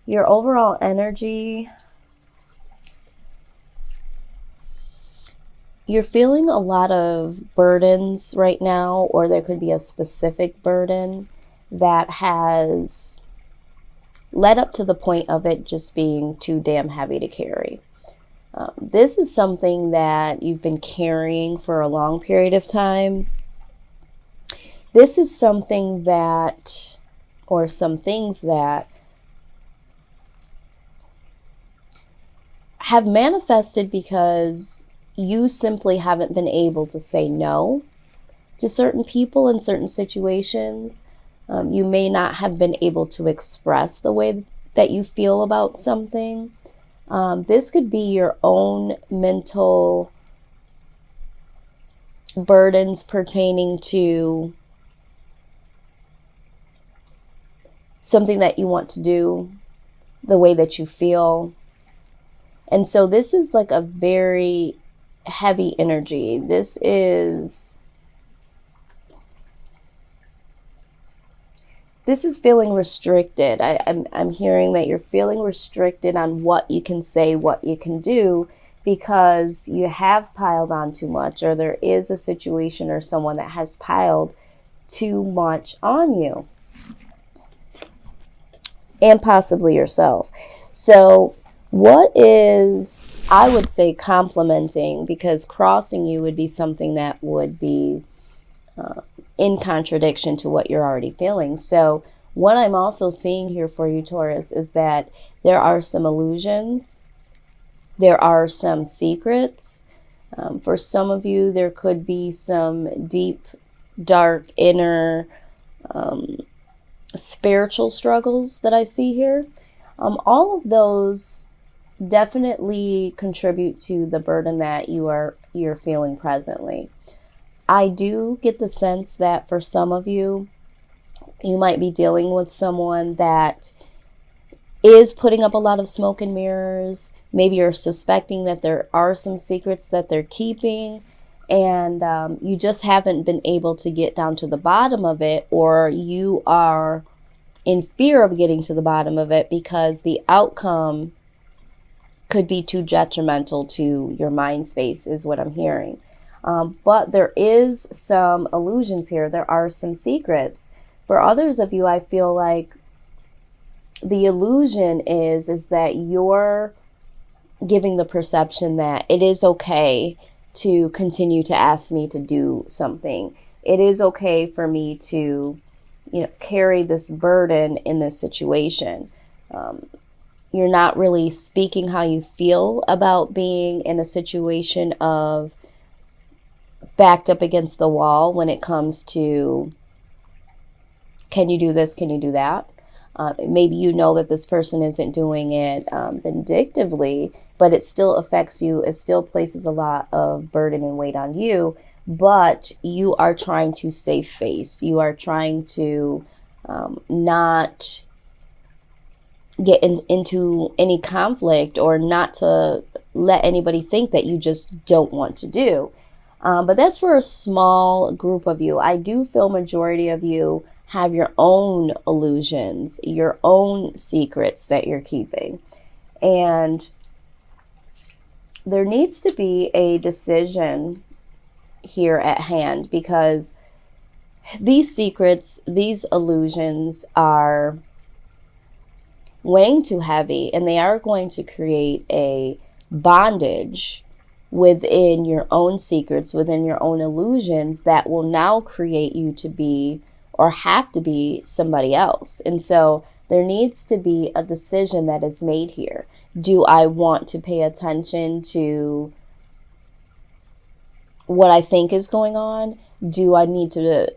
Your overall energy, you're feeling a lot of burdens right now, or there could be a specific burden that has led up to the point of it just being too damn heavy to carry. This is something that you've been carrying for a long period of time. This is something that, or some things that have manifested because you simply haven't been able to say no to certain people in certain situations. You may not have been able to express the way that you feel about something. This could be your own mental burdens pertaining to something that you want to do, the way that you feel. And so this is like a very heavy energy. This is feeling restricted. I'm hearing that you're feeling restricted on what you can say, what you can do, because you have piled on too much, or there is a situation or someone that has piled too much on you, and possibly yourself. So what is, I would say, complimenting, because crossing you would be something that would be in contradiction to what you're already feeling. So what I'm also seeing here for you, Taurus, is that there are some illusions. There are some secrets. For some of you, there could be some deep, dark, inner spiritual struggles that I see here. All of those definitely contribute to the burden that you're feeling presently. I do get the sense that for some of you, you might be dealing with someone that is putting up a lot of smoke and mirrors. Maybe you're suspecting that there are some secrets that they're keeping, and you just haven't been able to get down to the bottom of it, or you are in fear of getting to the bottom of it because the outcome could be too detrimental to your mind space, is what I'm hearing. But there is some illusions here. There are some secrets. For others of you, I feel like the illusion is that you're giving the perception that it is okay to continue to ask me to do something. It is okay for me to, carry this burden in this situation. You're not really speaking how you feel about being in a situation of backed up against the wall when it comes to, can you do this? Can you do that? Maybe you know that this person isn't doing it vindictively, but it still affects you. It still places a lot of burden and weight on you, but you are trying to save face. You are trying to not get into any conflict, or not to let anybody think that you just don't want to do. But that's for a small group of you. I do feel majority of you have your own illusions, your own secrets that you're keeping. And there needs to be a decision here at hand, because these secrets, these illusions are weighing too heavy, and they are going to create a bondage within your own secrets, within your own illusions, that will now create you to be, or have to be, somebody else. And so there needs to be a decision that is made here. Do I want to pay attention to what I think is going on? Do I need to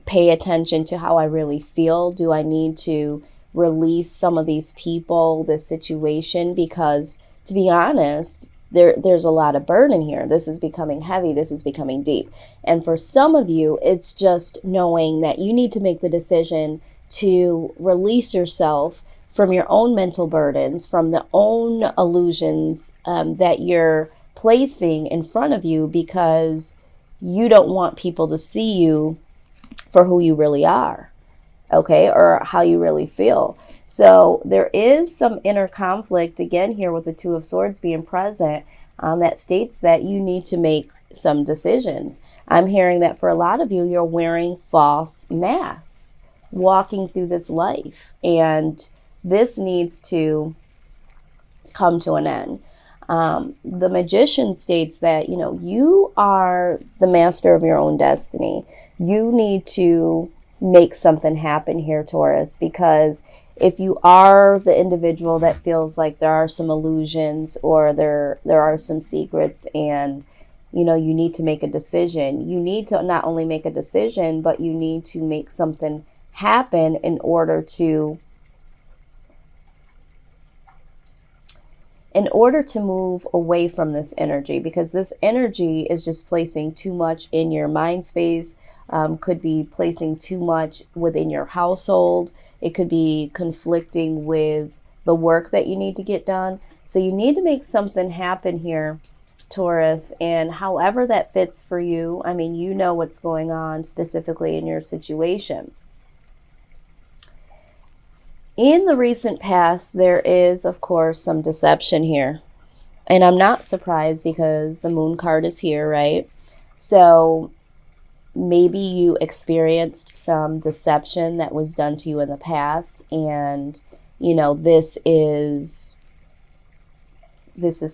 pay attention to how I really feel? Do I need to release some of these people, this situation? Because to be honest, there's a lot of burden here. This is becoming heavy. This is becoming deep. And for some of you, it's just knowing that you need to make the decision to release yourself from your own mental burdens, from the own illusions that you're placing in front of you, because you don't want people to see you for who you really are, okay, or how you really feel. So there is some inner conflict again here with the Two of Swords being present, that states that you need to make some decisions. I'm hearing that for a lot of you, you're wearing false masks, walking through this life, and this needs to come to an end. The Magician states that, you know, you are the master of your own destiny. You need to make something happen here, Taurus, because if you are the individual that feels like there are some illusions or there are some secrets, and you know you need to make a decision, you need to not only make a decision, but you need to make something happen in order to move away from this energy, because this energy is just placing too much in your mind space, could be placing too much within your household. It could be conflicting with the work that you need to get done. So you need to make something happen here, Taurus, and however that fits for you. I mean, you know what's going on specifically in your situation. In the recent past, there is, of course, some deception here. And I'm not surprised because the Moon card is here, right? So maybe you experienced some deception that was done to you in the past. And, you know, this is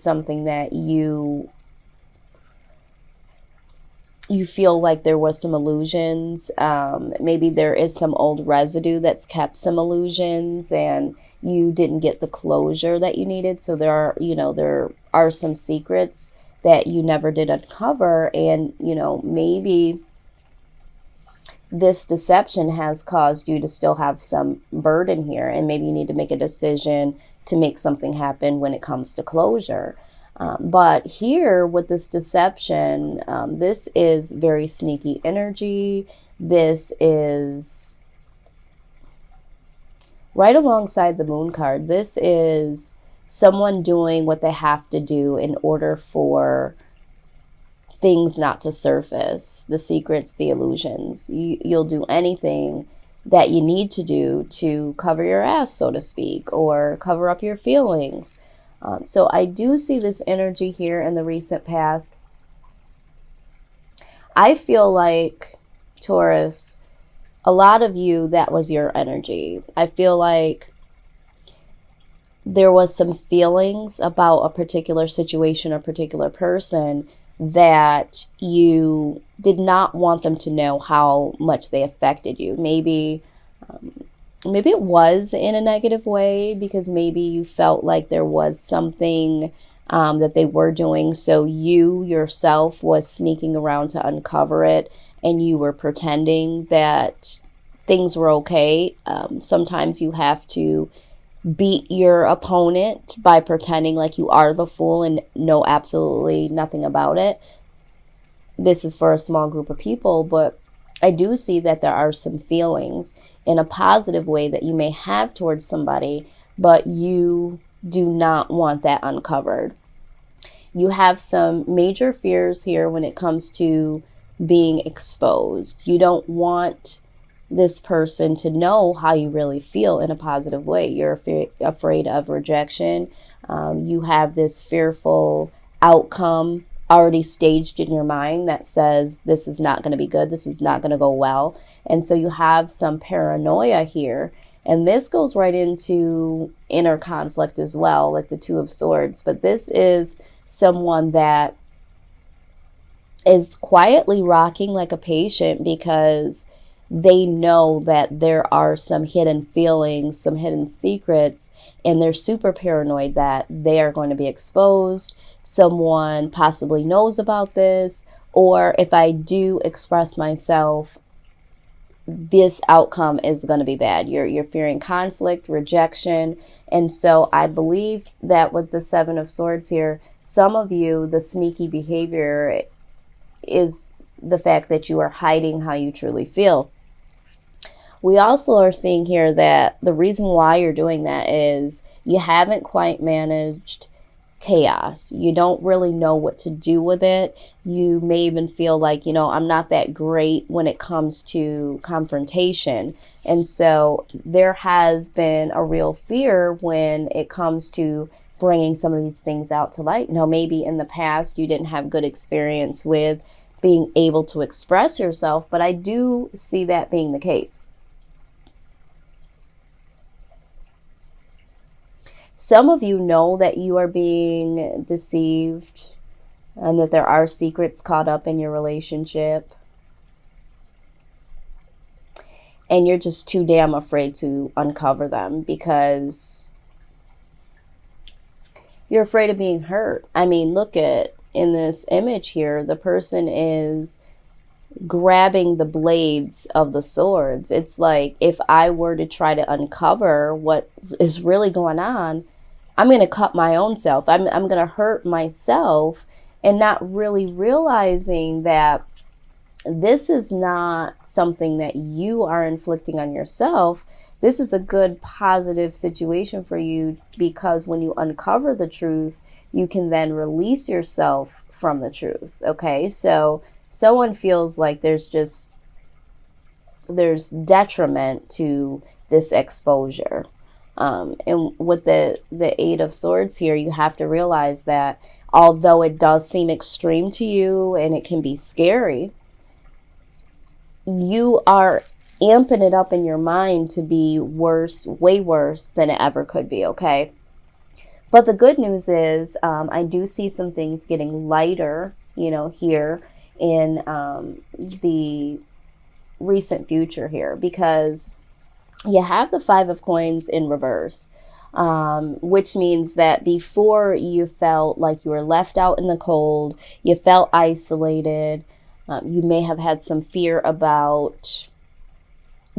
something that you feel like there was some illusions. Maybe there is some old residue that's kept some illusions and you didn't get the closure that you needed. So there are some secrets that you never did uncover. And, you know, maybe this deception has caused you to still have some burden here. And maybe you need to make a decision to make something happen when it comes to closure. But here with this deception, this is very sneaky energy. This is right alongside the Moon card. This is someone doing what they have to do in order for things not to surface, the secrets, the illusions. You'll do anything that you need to do to cover your ass, so to speak, or cover up your feelings. So I do see this energy here in the recent past. I feel like, Taurus, a lot of you, that was your energy. I feel like there was some feelings about a particular situation or particular person that you did not want them to know how much they affected you. Maybe it was in a negative way, because maybe you felt like there was something that they were doing. So you yourself was sneaking around to uncover it, and you were pretending that things were okay. Sometimes you have to beat your opponent by pretending like you are the fool and know absolutely nothing about it. This is for a small group of people, but I do see that there are some feelings in a positive way that you may have towards somebody, but you do not want that uncovered. You have some major fears here when it comes to being exposed. You don't want this person to know how you really feel in a positive way. You're afraid of rejection. You have this fearful outcome already staged in your mind that says this is not going to be good, this is not going to go well. And so you have some paranoia here. And this goes right into inner conflict as well, like the Two of Swords. But this is someone that is quietly rocking like a patient, because they know that there are some hidden feelings, some hidden secrets, and they're super paranoid that they are going to be exposed. Someone possibly knows about this, or if I do express myself, this outcome is going to be bad. You're fearing conflict, rejection. And so I believe that with the Seven of Swords here, some of you, the sneaky behavior is the fact that you are hiding how you truly feel. We also are seeing here that the reason why you're doing that is you haven't quite managed chaos. You don't really know what to do with it. You may even feel like, I'm not that great when it comes to confrontation. And so there has been a real fear when it comes to bringing some of these things out to light. Now, maybe in the past you didn't have good experience with being able to express yourself, but I do see that being the case. Some of you know that you are being deceived and that there are secrets caught up in your relationship. And you're just too damn afraid to uncover them because you're afraid of being hurt. I mean, look at in this image here, the person is grabbing the blades of the swords. It's like, if I were to try to uncover what is really going on, I'm going to cut my own self. I'm going to hurt myself, and not really realizing that this is not something that you are inflicting on yourself. This is a good, positive situation for you, because when you uncover the truth, you can then release yourself from the truth. Okay, so someone feels like there's detriment to this exposure. And with the Eight of Swords here, you have to realize that although it does seem extreme to you and it can be scary, you are amping it up in your mind to be worse, way worse than it ever could be, okay? But the good news is I do see some things getting lighter, here in the recent future here, because you have the Five of Coins in reverse, which means that before you felt like you were left out in the cold, you felt isolated, you may have had some fear about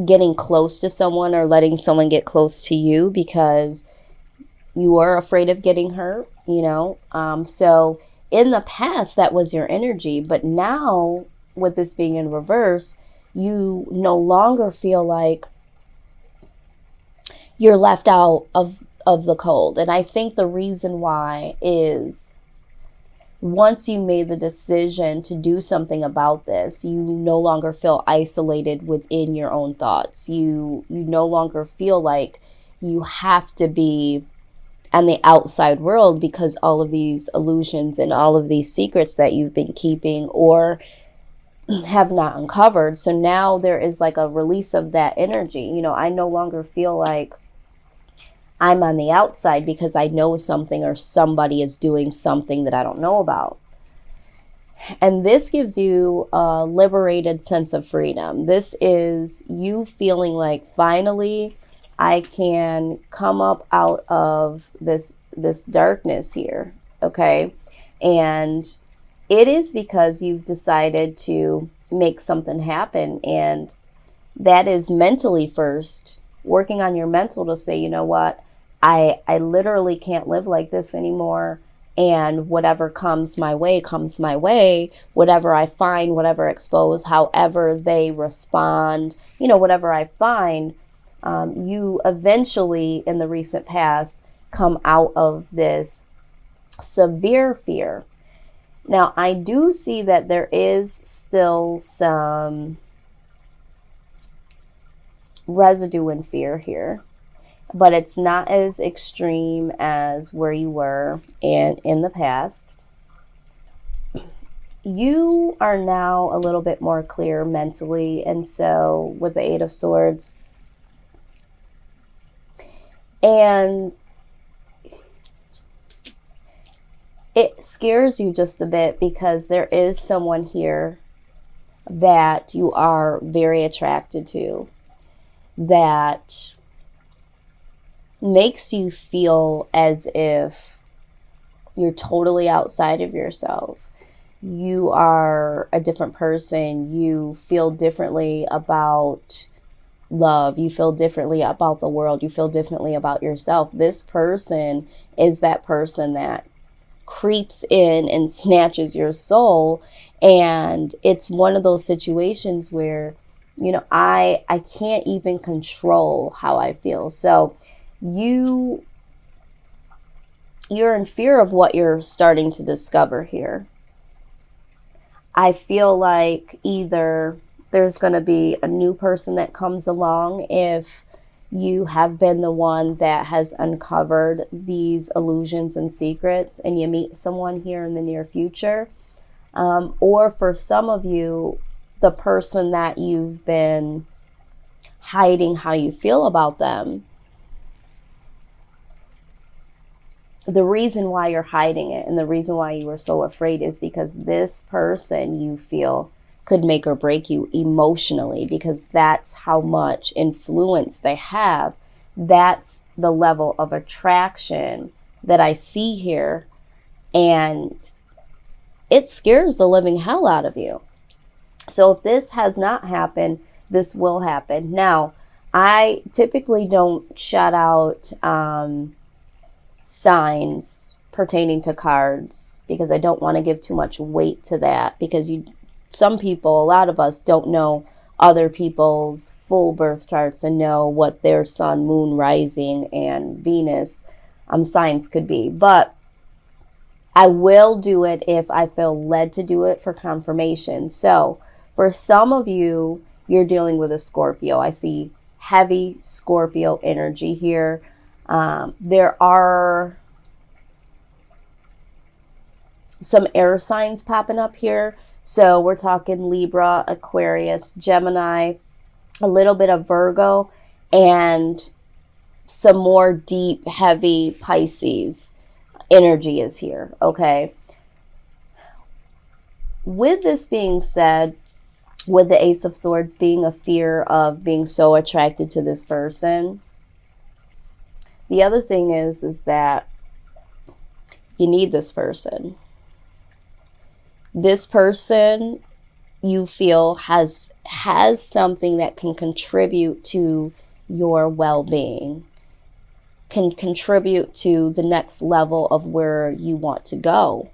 getting close to someone or letting someone get close to you because you were afraid of getting hurt, so in the past that was your energy. But now with this being in reverse, you no longer feel like you're left out of the cold. And I think the reason why is, once you made the decision to do something about this, you no longer feel isolated within your own thoughts. You no longer feel like you have to be on the outside world because all of these illusions and all of these secrets that you've been keeping or have not uncovered. So now there is like a release of that energy. I no longer feel like I'm on the outside because I know something or somebody is doing something that I don't know about. And this gives you a liberated sense of freedom. This is you feeling like, finally, I can come up out of this darkness here, okay? And it is because you've decided to make something happen, and that is mentally first, working on your mental to say, you know what, I literally can't live like this anymore, and whatever comes my way, whatever I find, whatever expose, however they respond, whatever I find, you eventually, in the recent past, come out of this severe fear. Now, I do see that there is still some residue in fear here, but it's not as extreme as where you were in the past. You are now a little bit more clear mentally, and so with the Eight of Swords, and it scares you just a bit because there is someone here that you are very attracted to that makes you feel as if you're totally outside of yourself. You are a different person. You feel differently about love. You feel differently about the world. You feel differently about yourself. This person is that person that creeps in and snatches your soul. And it's one of those situations where, I can't even control how I feel. So you you're in fear of what you're starting to discover here. I feel like either there's going to be a new person that comes along if you have been the one that has uncovered these illusions and secrets, and you meet someone here in the near future. Or for some of you, the person that you've been hiding how you feel about them, the reason why you're hiding it and the reason why you were so afraid is because this person you feel could make or break you emotionally, because that's how much influence they have. That's the level of attraction that I see here, and it scares the living hell out of you. So if this has not happened, this will happen. Now, I typically don't shout out signs pertaining to cards because I don't want to give too much weight to that, because some people, a lot of us, don't know other people's full birth charts and know what their sun, moon, rising, and Venus signs could be. But I will do it if I feel led to do it for confirmation. So for some of you, you're dealing with a Scorpio. I see heavy Scorpio energy here. There are some air signs popping up here. So we're talking Libra, Aquarius, Gemini, a little bit of Virgo, and some more deep, heavy Pisces energy is here, okay? With this being said, with the Ace of Swords being a fear of being so attracted to this person, the other thing is that you need this person. This person you feel has something that can contribute to your well-being, can contribute to the next level of where you want to go.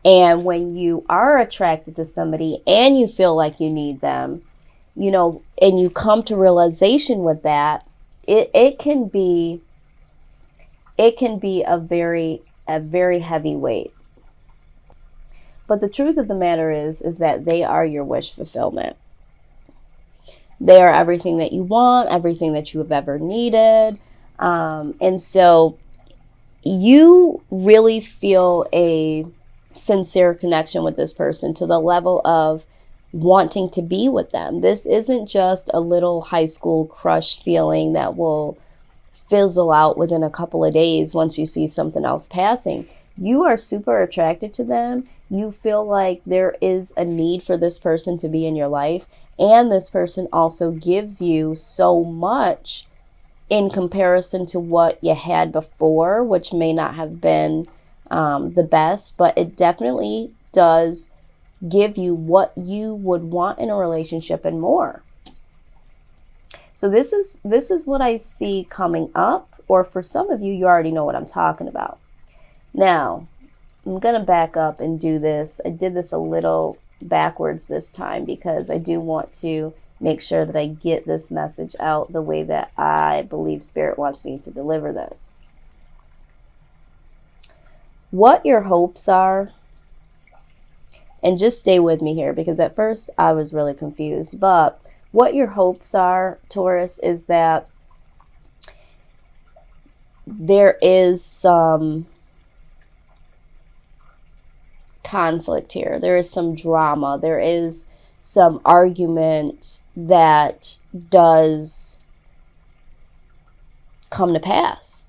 And when you are attracted to somebody and you feel like you need them, you know, and you come to realization with that, it can be a very heavy weight. But the truth of the matter is that they are your wish fulfillment. They are everything that you want, everything that you have ever needed. And so you really feel a sincere connection with this person to the level of wanting to be with them. This isn't just a little high school crush feeling that will fizzle out within a couple of days once you see something else passing. You are super attracted to them. You feel like there is a need for this person to be in your life. And this person also gives you so much in comparison to what you had before, which may not have been the best, but it definitely does give you what you would want in a relationship and more. So this is what I see coming up, or for some of you, you already know what I'm talking about. Now, I'm going to back up and do this. I did this a little backwards this time because I do want to make sure that I get this message out the way that I believe Spirit wants me to deliver this. What your hopes are, and just stay with me here because at first I was really confused, but what your hopes are, Taurus, is that there is some conflict here. There is some drama. There is some argument that does come to pass.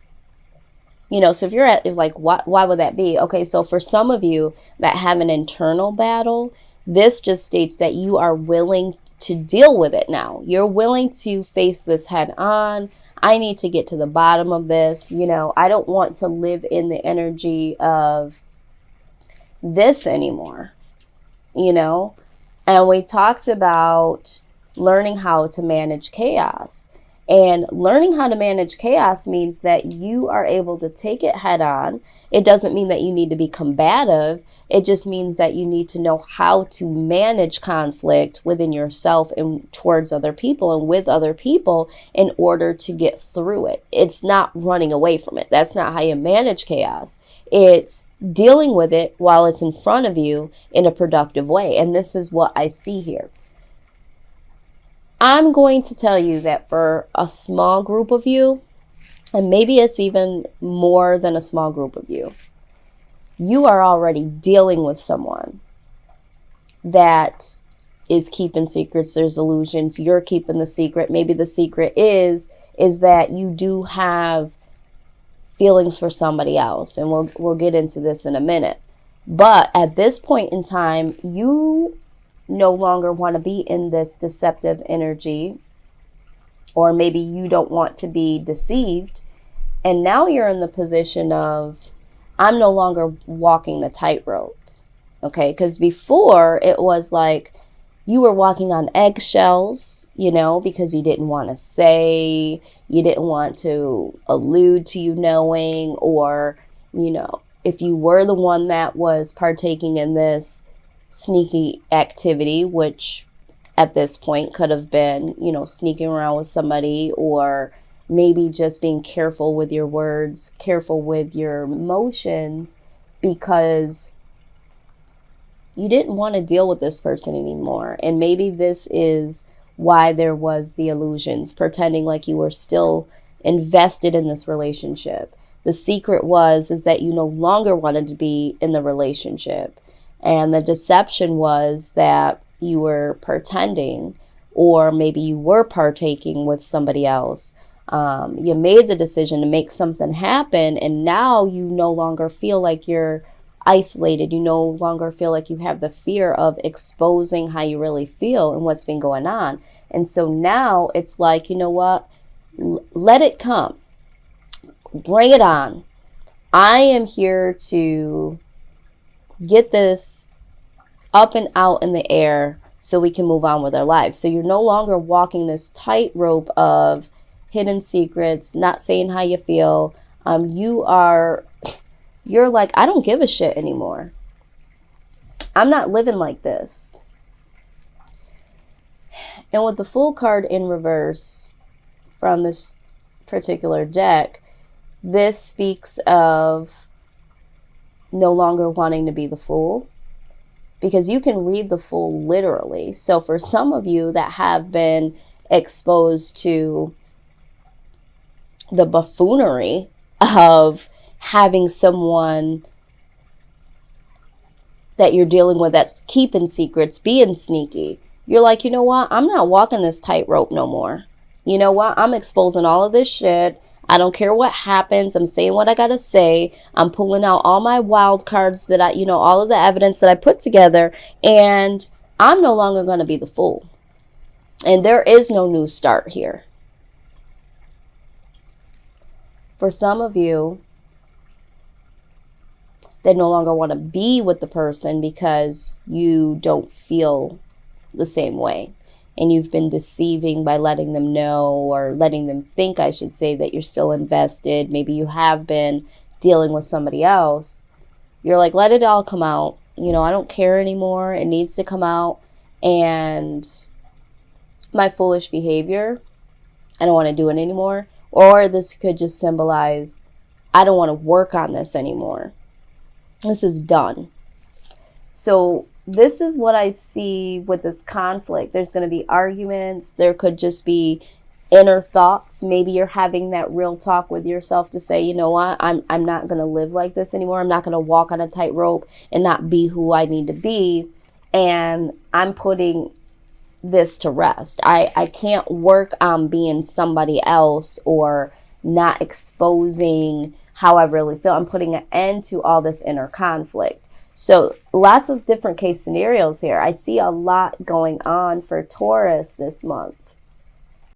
You know, so if you're at, like, why would that be? Okay, so for some of you that have an internal battle, this just states that you are willing to deal with it now. You're willing to face this head on. I need to get to the bottom of this. You know, I don't want to live in the energy of this anymore, you know? And we talked about learning how to manage chaos. And learning how to manage chaos means that you are able to take it head on. It doesn't mean that you need to be combative. It just means that you need to know how to manage conflict within yourself and towards other people and with other people in order to get through it. It's not running away from it. That's not how you manage chaos. It's dealing with it while it's in front of you in a productive way. And this is what I see here. I'm going to tell you that for a small group of you, and maybe it's even more than a small group of you, you are already dealing with someone that is keeping secrets. There's illusions. You're keeping the secret. Maybe the secret is that you do have feelings for somebody else. And we'll get into this in a minute. But at this point in time, you no longer want to be in this deceptive energy, or maybe you don't want to be deceived. And now you're in the position of, I'm no longer walking the tightrope. Okay, because before it was like you were walking on eggshells, because you didn't want to say, you didn't want to allude to you knowing, or, if you were the one that was partaking in this sneaky activity, which at this point could have been, sneaking around with somebody, or maybe just being careful with your words, careful with your emotions, because you didn't want to deal with this person anymore. And maybe this is why there was the illusions, pretending like you were still invested in this relationship. The secret is that you no longer wanted to be in the relationship. And the deception was that you were pretending, or maybe you were partaking with somebody else. You made the decision to make something happen, and now you no longer feel like you're isolated. You no longer feel like you have the fear of exposing how you really feel and what's been going on. And so now it's like, you know what? Let it come. Bring it on. I am here to get this up and out in the air so we can move on with our lives. So you're no longer walking this tightrope of hidden secrets, not saying how you feel. You're like, I don't give a shit anymore. I'm not living like this. And with the Fool card in reverse from this particular deck, this speaks of no longer wanting to be the fool, because you can read the Fool literally. So for some of you that have been exposed to the buffoonery of having someone that you're dealing with that's keeping secrets, being sneaky, you're like, you know what? I'm not walking this tightrope no more. You know what? I'm exposing all of this shit. I don't care what happens. I'm saying what I got to say. I'm pulling out all my wild cards that all of the evidence that I put together, and I'm no longer going to be the fool. And there is no new start here. For some of you, they no longer want to be with the person because you don't feel the same way. And you've been deceiving by letting them know, or letting them think, I should say, that you're still invested. Maybe you have been dealing with somebody else. You're like, let it all come out. I don't care anymore. It needs to come out. And my foolish behavior, I don't want to do it anymore. Or this could just symbolize, I don't want to work on this anymore. This is done. So this is what I see with this conflict. There's going to be arguments. There could just be inner thoughts. Maybe you're having that real talk with yourself to say, you know what, I'm not going to live like this anymore. I'm not going to walk on a tightrope and not be who I need to be. And I'm putting this to rest. I can't work on being somebody else or not exposing how I really feel. I'm putting an end to all this inner conflict. So lots of different case scenarios here. I see a lot going on for Taurus this month.